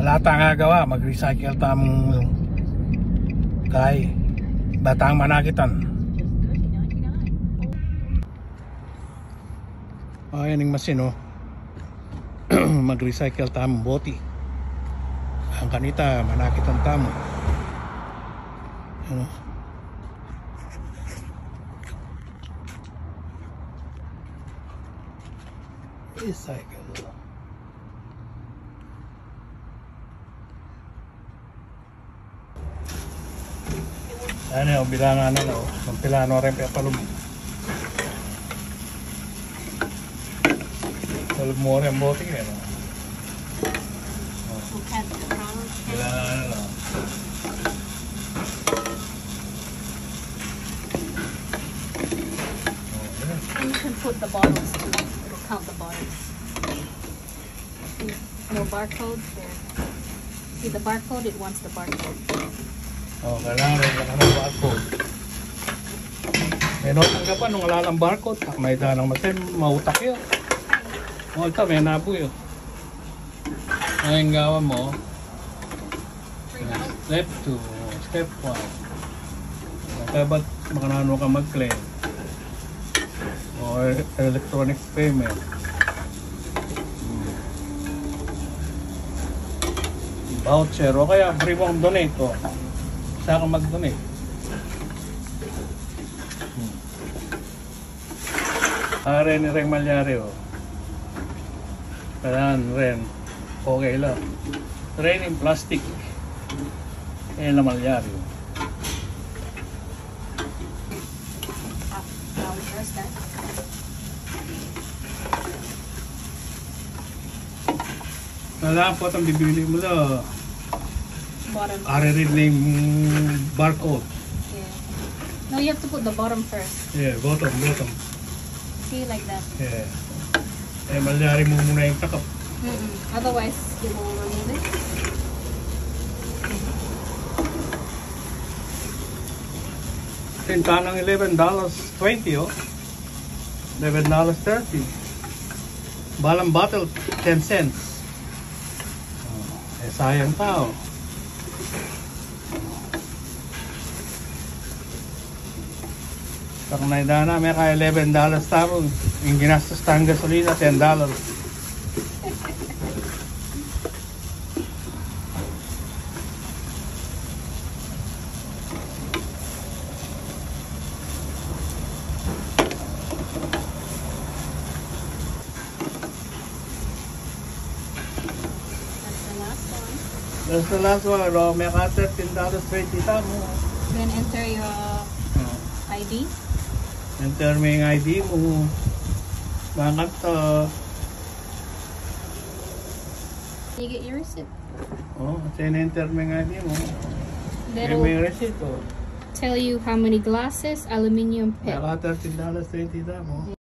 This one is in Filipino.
Wala tayong gagawa, mag-recycle tamong kay batang manakitan. Ayan yung masin, oh. Mag-recycle tamong boti. Ang kanita manakitan tamo. Ano? Recycle. Ano, bilangan na no. Ang pilano rin pa palum. Palum mo rin bote eh, no. Bilangan na no. You can put the bottles too. It'll count the bottles. No barcode there. See the barcode? It wants the barcode. Oh, kailangan rin lang ng barcode. May notang ka pa nung wala ng barcode. May danang masin, mautak yun. O ito, may napo yun. Ngayon gawa mo. Step 2, step 1. Kaya ba't makanano ka mag-claim? O electronic payment. Voucher o kaya free mong donate o. Saan ka mag-donate? Ren ni Reng Malyari o. Kailangan Ren. Okay lang. Ren in plastic. Ayan na Malyari o. Kailangan po itong bibili mo na. Bottom. Read name barcode. Yeah. No, you have to put the bottom first. Yeah, bottom. See, like that. Yeah. Eh, malyari mo muna yung takap. Otherwise, it will remove it. Tinta ng $11.20 oh. $11.30. Balang bottle, 10 cents. Oh, eh, sayang pa oh. Pag naidana, may kaya $11 tapos yung ginastos tayong gasolina, $10. That's the last one. Oh, may ka $13.20 tamo. Then enter your ID. Enter mo yung ID mo. Bakit to? You get your receipt. Oh, enter mo yung ID mo. That'll May yung receipt oh. tell you how many glasses, aluminum May pit. ka $13.20 tamo.